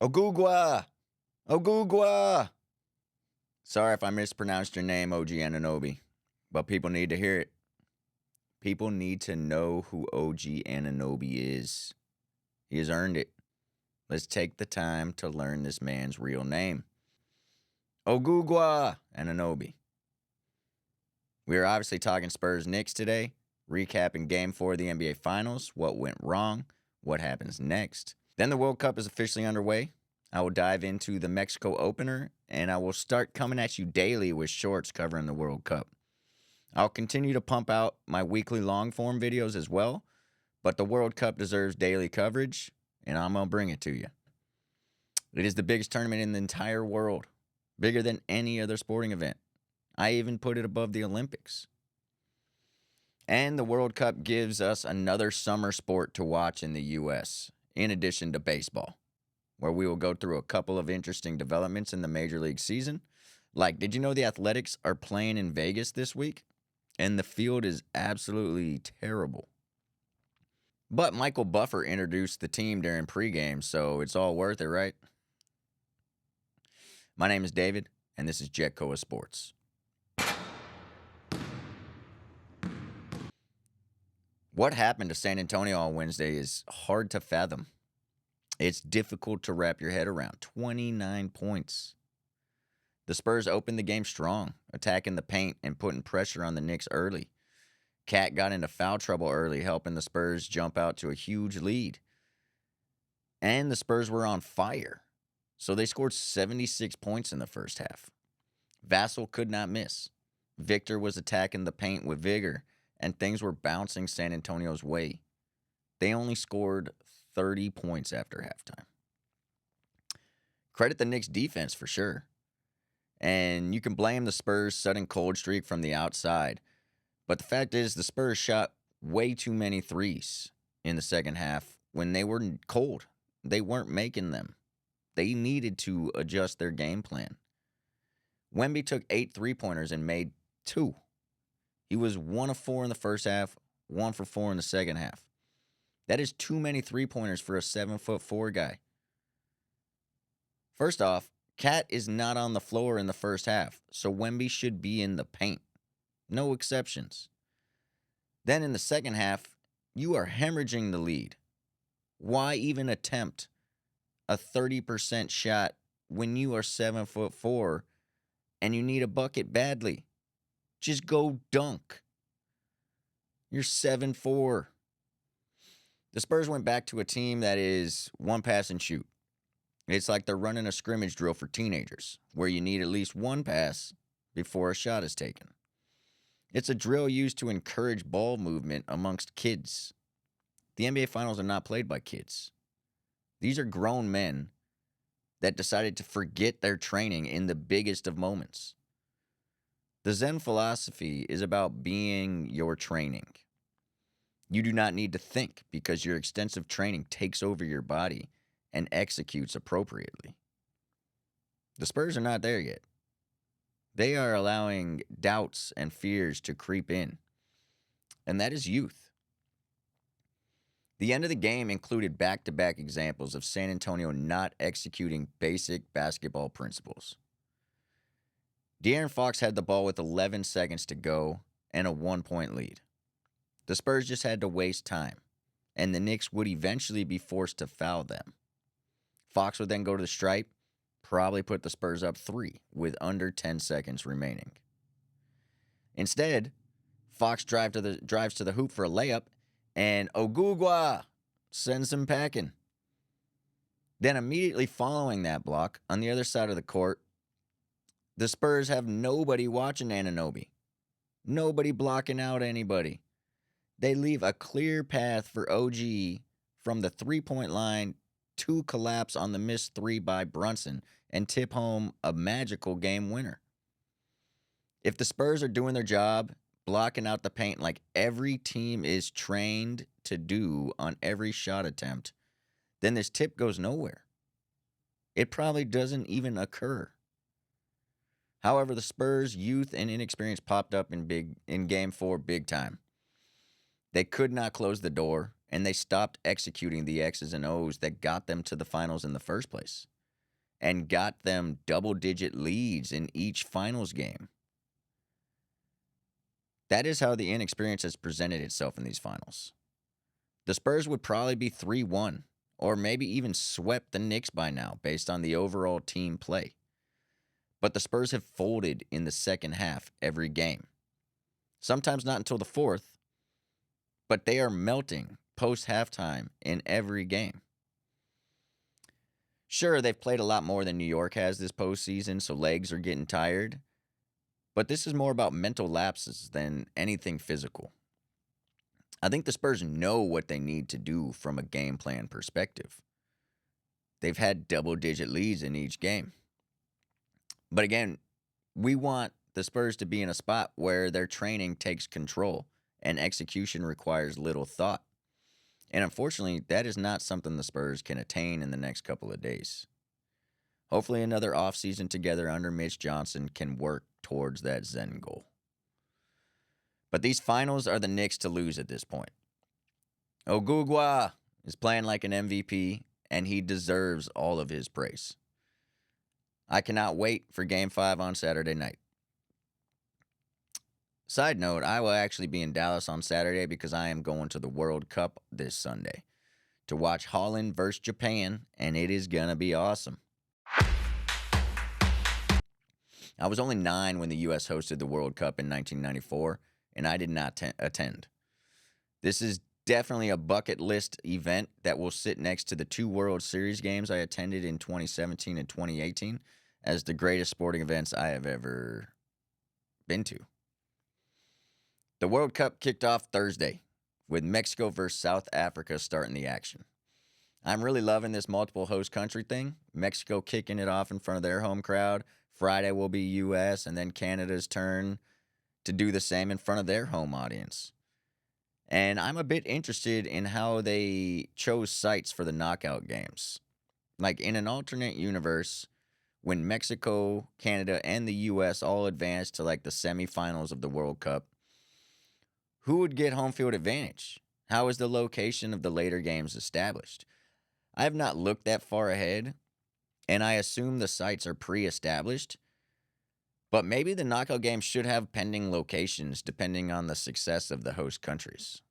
Ogugwa! Ogugwa! Sorry if I mispronounced your name, OG Anunoby, but people need to hear it. People need to know who OG Anunoby is. He has earned it. Let's take the time to learn this man's real name. Ogugwa Anunoby. We are obviously talking Spurs Knicks today, recapping Game 4 of the NBA Finals, what went wrong, what happens next. Then the World Cup is officially underway. I will dive into the Mexico opener, and I will start coming at you daily with shorts covering the World Cup. I'll continue to pump out my weekly long-form videos as well, but the World Cup deserves daily coverage, and I'm going to bring it to you. It is the biggest tournament in the entire world, bigger than any other sporting event. I even put it above the Olympics. And the World Cup gives us another summer sport to watch in the U.S., in addition to baseball, where we will go through a couple of interesting developments in the Major League season. Like, did you know the Athletics are playing in Vegas this week? And the field is absolutely terrible. But Michael Buffer introduced the team during pregame, so it's all worth it, right? My name is David, and this is JetKoa Sports. What happened to San Antonio on Wednesday is hard to fathom. It's difficult to wrap your head around. 29 points. The Spurs opened the game strong, attacking the paint and putting pressure on the Knicks early. Cat got into foul trouble early, helping the Spurs jump out to a huge lead. And the Spurs were on fire, so they scored 76 points in the first half. Vassell could not miss. Victor was attacking the paint with vigor, and things were bouncing San Antonio's way. They only scored 30 points after halftime. Credit the Knicks defense for sure. And you can blame the Spurs' sudden cold streak from the outside. But the fact is, the Spurs shot way too many threes in the second half when they were cold. They weren't making them. They needed to adjust their game plan. Wemby took 8 three-pointers and made 2. He was 1 of 4 in the first half, 1 for 4 in the second half. That is too many three-pointers for a 7'4" guy. First off, Cat is not on the floor in the first half, so Wemby should be in the paint. No exceptions. Then in the second half, you are hemorrhaging the lead. Why even attempt a 30% shot when you are 7'4" and you need a bucket badly? Just go dunk. You're 7'4". The Spurs went back to a team that is one pass and shoot. It's like they're running a scrimmage drill for teenagers, where you need at least one pass before a shot is taken. It's a drill used to encourage ball movement amongst kids. The NBA Finals are not played by kids. These are grown men that decided to forget their training in the biggest of moments. The Zen philosophy is about being your training. You do not need to think because your extensive training takes over your body and executes appropriately. The Spurs are not there yet. They are allowing doubts and fears to creep in, and that is youth. The end of the game included back-to-back examples of San Antonio not executing basic basketball principles. De'Aaron Fox had the ball with 11 seconds to go and a 1-point lead. The Spurs just had to waste time, and the Knicks would eventually be forced to foul them. Fox would then go to the stripe, probably put the Spurs up 3 with under 10 seconds remaining. Instead, Fox drives to the hoop for a layup, and Ogugwa sends him packing. Then immediately following that block, on the other side of the court, the Spurs have nobody watching Anunoby. Nobody blocking out anybody. They leave a clear path for OG from the three-point line to collapse on the missed 3 by Brunson and tip home a magical game winner. If the Spurs are doing their job, blocking out the paint like every team is trained to do on every shot attempt, then this tip goes nowhere. It probably doesn't even occur. However, the Spurs' youth and inexperience popped up in Game 4 big time. They could not close the door, and they stopped executing the X's and O's that got them to the finals in the first place. and got them double-digit leads in each finals game. That is how the inexperience has presented itself in these finals. The Spurs would probably be 3-1, or maybe even swept the Knicks by now based on the overall team play. But the Spurs have folded in the second half every game. Sometimes not until the fourth, but they are melting post-halftime in every game. Sure, they've played a lot more than New York has this postseason, so legs are getting tired. But this is more about mental lapses than anything physical. I think the Spurs know what they need to do from a game plan perspective. They've had double-digit leads in each game. But again, we want the Spurs to be in a spot where their training takes control and execution requires little thought. And unfortunately, that is not something the Spurs can attain in the next couple of days. Hopefully another offseason together under Mitch Johnson can work towards that Zen goal. But these finals are the Knicks to lose at this point. Ogugwa is playing like an MVP, and he deserves all of his praise. I cannot wait for Game 5 on Saturday night. Side note, I will actually be in Dallas on Saturday because I am going to the World Cup this Sunday to watch Holland versus Japan, and it is going to be awesome. I was only 9 when the U.S. hosted the World Cup in 1994, and I did not attend. This is definitely a bucket list event that will sit next to the 2 World Series games I attended in 2017 and 2018 as the greatest sporting events I have ever been to. The World Cup kicked off Thursday with Mexico versus South Africa starting the action. I'm really loving this multiple host country thing. Mexico kicking it off in front of their home crowd. Friday will be U.S., and then Canada's turn to do the same in front of their home audience. And I'm a bit interested in how they chose sites for the knockout games. Like in an alternate universe, when Mexico, Canada, and the U.S. all advanced to like the semifinals of the World Cup, who would get home field advantage? How is the location of the later games established? I have not looked that far ahead, and I assume the sites are pre-established. But maybe the knockout games should have pending locations depending on the success of the host countries.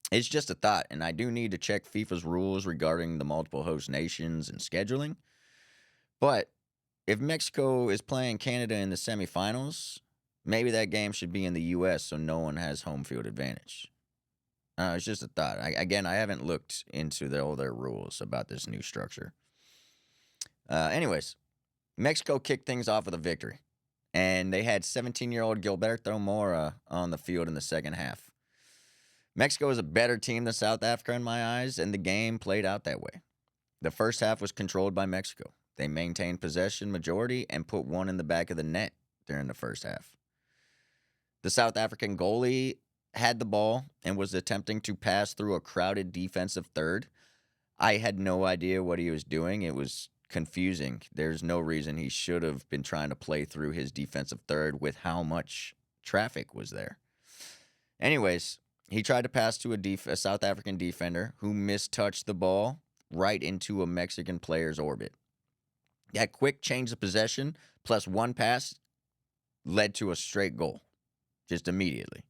It's just a thought, and I do need to check FIFA's rules regarding the multiple host nations and scheduling. But if Mexico is playing Canada in the semifinals, maybe that game should be in the U.S. so no one has home field advantage. It's just a thought. I haven't looked into all their rules about this new structure. Anyways, Mexico kicked things off with a victory, and they had 17-year-old Gilberto Mora on the field in the second half. Mexico is a better team than South Africa in my eyes, and the game played out that way. The first half was controlled by Mexico. They maintained possession majority and put one in the back of the net during the first half. The South African goalie had the ball and was attempting to pass through a crowded defensive third. I had no idea what he was doing. It was confusing. There's no reason he should have been trying to play through his defensive third with how much traffic was there. Anyways, he tried to pass to a South African defender who mistouched the ball right into a Mexican player's orbit. That quick change of possession plus one pass led to a straight goal, just immediately.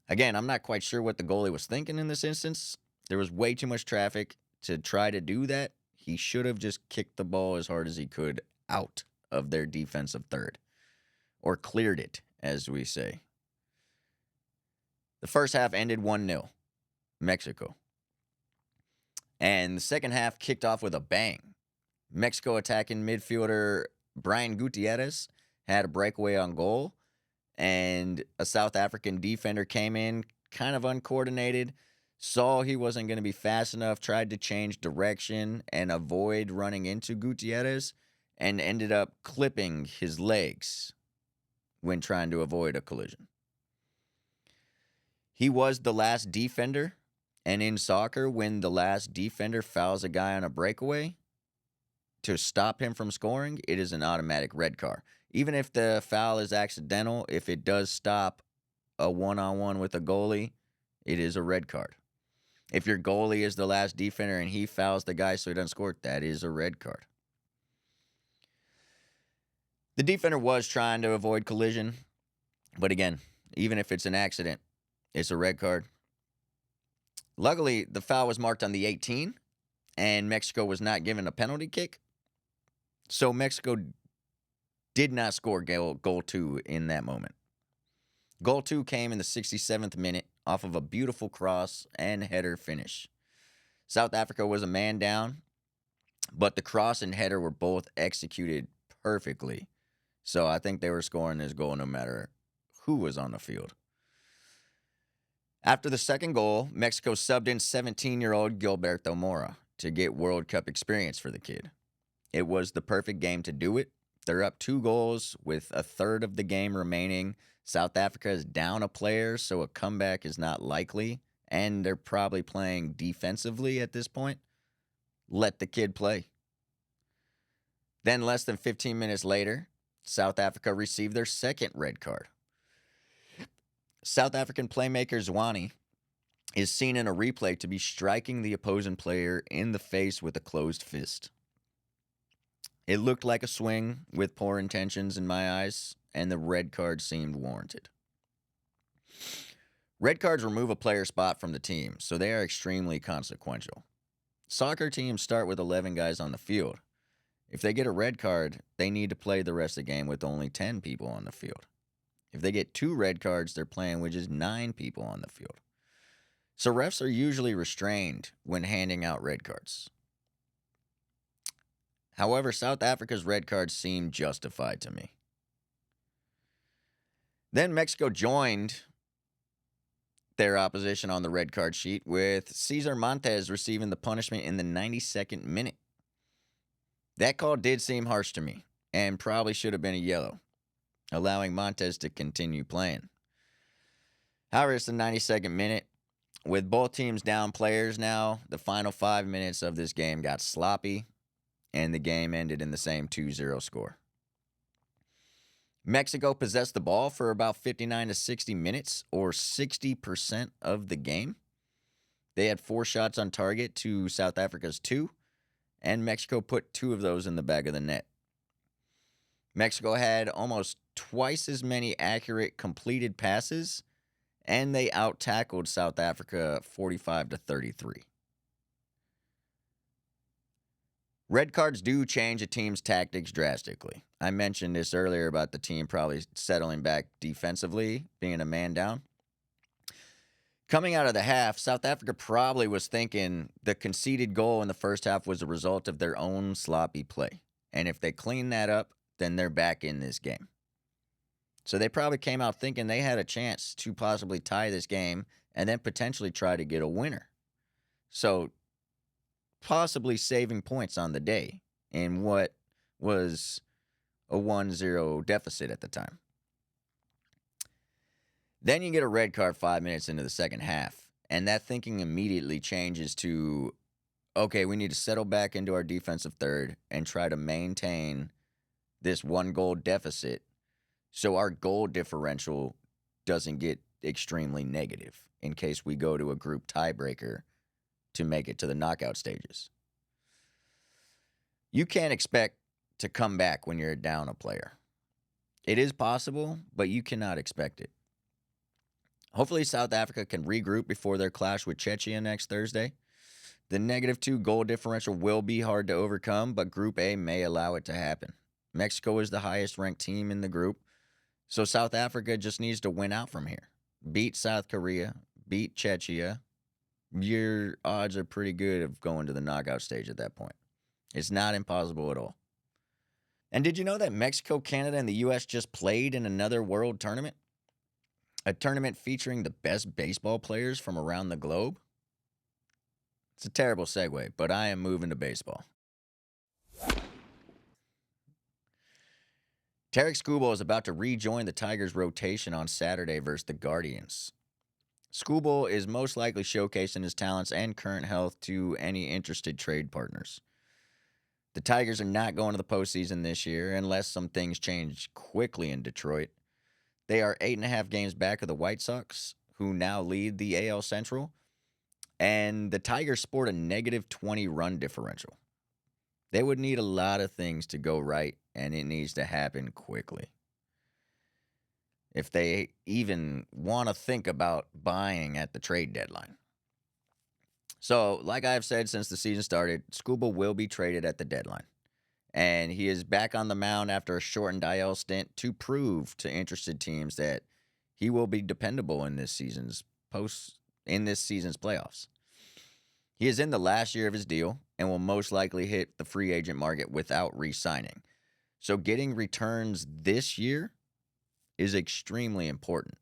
Again, I'm not quite sure what the goalie was thinking in this instance. There was way too much traffic to try to do that. He should have just kicked the ball as hard as he could out of their defensive third, or cleared it, as we say. The first half ended 1-0, Mexico. And the second half kicked off with a bang. Mexico attacking midfielder Brian Gutierrez had a breakaway on goal, and a South African defender came in kind of uncoordinated, saw he wasn't going to be fast enough, tried to change direction and avoid running into Gutierrez, and ended up clipping his legs when trying to avoid a collision. He was the last defender, and in soccer, when the last defender fouls a guy on a breakaway, to stop him from scoring, it is an automatic red card. Even if the foul is accidental, if it does stop a one-on-one with a goalie, it is a red card. If your goalie is the last defender and he fouls the guy so he doesn't score, that is a red card. The defender was trying to avoid collision, but again, even if it's an accident, it's a red card. Luckily, the foul was marked on the 18, and Mexico was not given a penalty kick. So Mexico did not score goal 2 in that moment. Goal 2 came in the 67th minute off of a beautiful cross and header finish. South Africa was a man down, but the cross and header were both executed perfectly. So I think they were scoring this goal no matter who was on the field. After the second goal, Mexico subbed in 17-year-old Gilberto Mora to get World Cup experience for the kid. It was the perfect game to do it. They're up 2 goals with a third of the game remaining. South Africa is down a player, so a comeback is not likely, and they're probably playing defensively at this point. Let the kid play. Then less than 15 minutes later, South Africa received their second red card. South African playmaker Zwane is seen in a replay to be striking the opposing player in the face with a closed fist. It looked like a swing with poor intentions in my eyes, and the red card seemed warranted. Red cards remove a player's spot from the team, so they are extremely consequential. Soccer teams start with 11 guys on the field. If they get a red card, they need to play the rest of the game with only 10 people on the field. If they get 2 red cards, they're playing with just 9 people on the field. So refs are usually restrained when handing out red cards. However, South Africa's red cards seem justified to me. Then Mexico joined their opposition on the red card sheet with Cesar Montes receiving the punishment in the 92nd minute. That call did seem harsh to me and probably should have been a yellow, allowing Montes to continue playing. However, it's the 92nd minute. With both teams down players now, the final 5 minutes of this game got sloppy, and the game ended in the same 2-0 score. Mexico possessed the ball for about 59 to 60 minutes, or 60% of the game. They had 4 shots on target to South Africa's 2, and Mexico put 2 of those in the back of the net. Mexico had almost twice as many accurate completed passes, and they out-tackled South Africa 45 to 33. Red cards do change a team's tactics drastically. I mentioned this earlier about the team probably settling back defensively, being a man down. Coming out of the half, South Africa probably was thinking the conceded goal in the first half was a result of their own sloppy play. And if they clean that up, then they're back in this game. So they probably came out thinking they had a chance to possibly tie this game and then potentially try to get a winner. So possibly saving points on the day in what was a 1-0 deficit at the time. Then you get a red card 5 minutes into the second half, and that thinking immediately changes to, okay, we need to settle back into our defensive third and try to maintain this 1-goal deficit so our goal differential doesn't get extremely negative in case we go to a group tiebreaker to make it to the knockout stages. You can't expect to come back when you're down a player. It is possible, but you cannot expect it. Hopefully South Africa can regroup before their clash with Czechia next Thursday. The -2 goal differential will be hard to overcome, but Group A may allow it to happen. Mexico is the highest ranked team in the group, so South Africa just needs to win out from here. Beat South Korea, beat Czechia. Your odds are pretty good of going to the knockout stage at that point. It's not impossible at all. And did you know that Mexico, Canada, and the U.S. just played in another world tournament? A tournament featuring the best baseball players from around the globe? It's a terrible segue, but I am moving to baseball. Tarik Skubal is about to rejoin the Tigers' rotation on Saturday versus the Guardians. Skubal is most likely showcasing his talents and current health to any interested trade partners. The Tigers are not going to the postseason this year unless some things change quickly in Detroit. They are 8.5 games back of the White Sox, who now lead the AL Central. And the Tigers sport a negative 20 run differential. They would need a lot of things to go right, and it needs to happen quickly. If they even want to think about buying at the trade deadline. So, like I've said since the season started, Skubal will be traded at the deadline. And he is back on the mound after a shortened IL stint to prove to interested teams that he will be dependable in this season's playoffs. He is in the last year of his deal and will most likely hit the free agent market without re-signing. So getting returns this year is extremely important.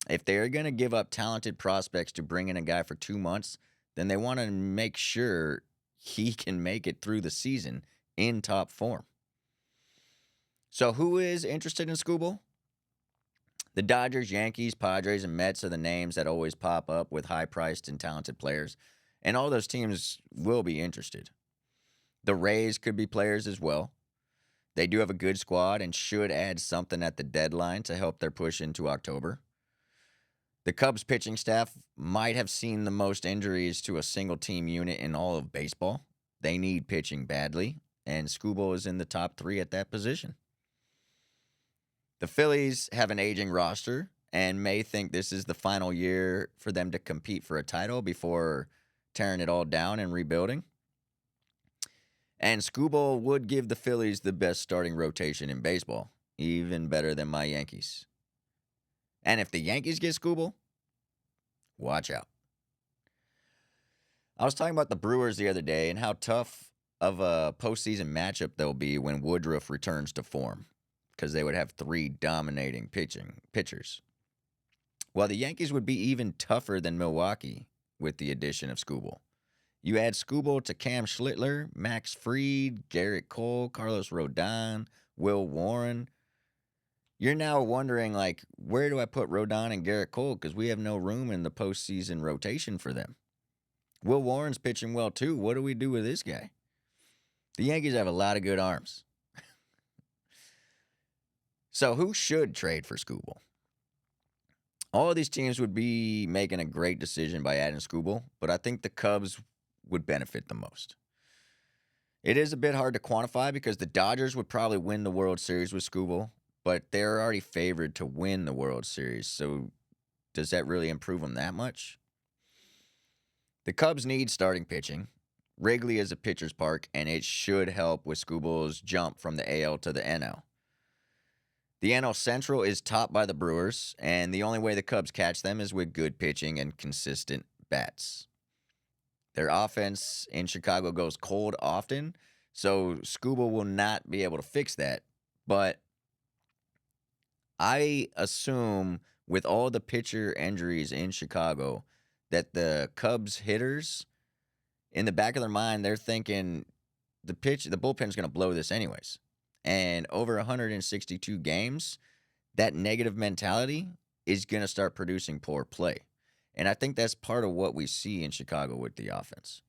If they are going to give up talented prospects to bring in a guy for 2 months, then they want to make sure he can make it through the season in top form. So who is interested in Skubal? The Dodgers, Yankees, Padres, and Mets are the names that always pop up with high-priced and talented players, and all those teams will be interested. The Rays could be players as well. They do have a good squad and should add something at the deadline to help their push into October. The Cubs pitching staff might have seen the most injuries to a single team unit in all of baseball. They need pitching badly, and Skubal is in the top 3 at that position. The Phillies have an aging roster and may think this is the final year for them to compete for a title before tearing it all down and rebuilding. And Skubal would give the Phillies the best starting rotation in baseball, even better than my Yankees. And if the Yankees get Skubal, watch out. I was talking about the Brewers the other day and how tough of a postseason matchup they'll be when Woodruff returns to form, because they would have 3 dominating pitchers. Well, the Yankees would be even tougher than Milwaukee with the addition of Skubal. You add Skubal to Cam Schlittler, Max Fried, Garrett Cole, Carlos Rodon, Will Warren. You're now wondering, like, where do I put Rodon and Garrett Cole? Because we have no room in the postseason rotation for them. Will Warren's pitching well, too. What do we do with this guy? The Yankees have a lot of good arms. So who should trade for Skubal? All of these teams would be making a great decision by adding Skubal, but I think the Cubs would benefit the most. It is a bit hard to quantify because the Dodgers would probably win the World Series with Skubal, but they're already favored to win the World Series, so does that really improve them that much? The Cubs need starting pitching. Wrigley is a pitcher's park, and it should help with Skubal's jump from the AL to the NL. The NL Central is topped by the Brewers, and the only way the Cubs catch them is with good pitching and consistent bats. Their offense in Chicago goes cold often, so Skubal will not be able to fix that. But I assume with all the pitcher injuries in Chicago that the Cubs hitters, in the back of their mind, they're thinking the bullpen's going to blow this anyways. And over 162 games, that negative mentality is going to start producing poor play. And I think that's part of what we see in Chicago with the offense.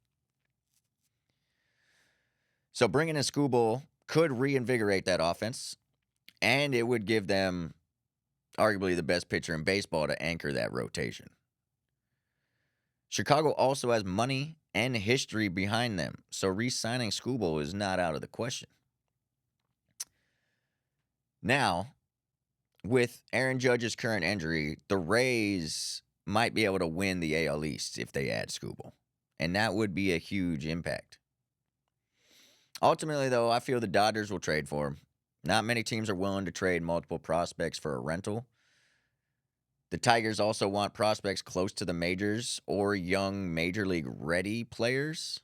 So bringing in Skubal could reinvigorate that offense, and it would give them arguably the best pitcher in baseball to anchor that rotation. Chicago also has money and history behind them, so re-signing Skubal is not out of the question. Now, with Aaron Judge's current injury, the Rays might be able to win the AL East if they add Skubal, and that would be a huge impact. Ultimately, though, I feel the Dodgers will trade for him. Not many teams are willing to trade multiple prospects for a rental. The Tigers also want prospects close to the majors or young major league ready players.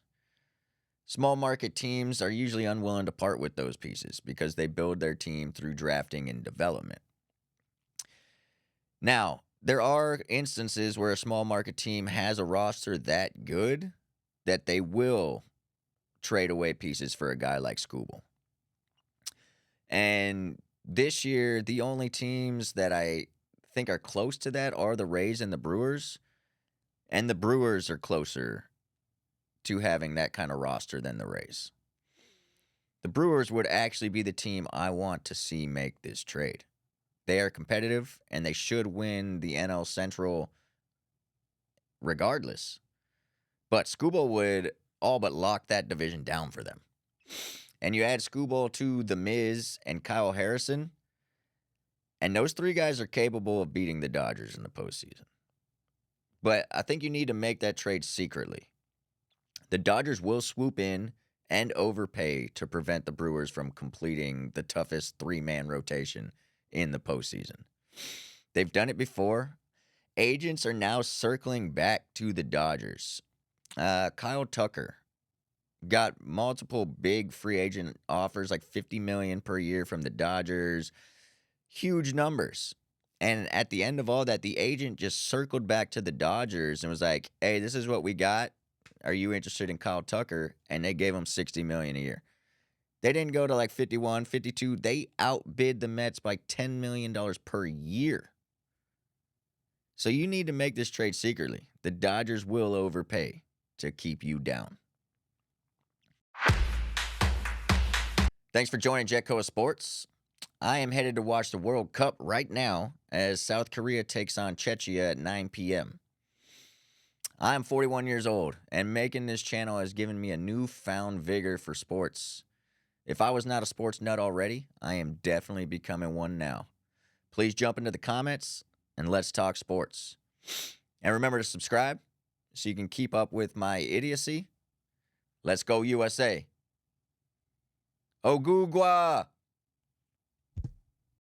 Small market teams are usually unwilling to part with those pieces because they build their team through drafting and development. Now, there are instances where a small market team has a roster that good that they will trade away pieces for a guy like Skubal. And this year, the only teams that I think are close to that are the Rays and the Brewers. And the Brewers are closer to having that kind of roster than the Rays. The Brewers would actually be the team I want to see make this trade. They are competitive, and they should win the NL Central regardless. But Skubal would all but lock that division down for them. And you add Skubal to The Miz and Kyle Harrison, and those three guys are capable of beating the Dodgers in the postseason. But I think you need to make that trade secretly. The Dodgers will swoop in and overpay to prevent the Brewers from completing the toughest three-man rotation in the postseason. They've done it before. Agents are now circling back to the Dodgers. Kyle Tucker got multiple big free agent offers, like $50 million per year from the Dodgers. Huge numbers. And at the end of all that, the agent just circled back to the Dodgers and was like, hey, this is what we got. Are you interested in Kyle Tucker? And they gave him $60 million a year. They didn't go to like 51, 52. They outbid the Mets by $10 million per year. So you need to make this trade secretly. The Dodgers will overpay to keep you down. Thanks for joining JetKoa Sports. I am headed to watch the World Cup right now as South Korea takes on Czechia at 9 p.m. I'm 41 years old, and making this channel has given me a newfound vigor for sports. If I was not a sports nut already, I am definitely becoming one now. Please jump into the comments, and let's talk sports. And remember to subscribe so you can keep up with my idiocy. Let's go USA. Ogugwa!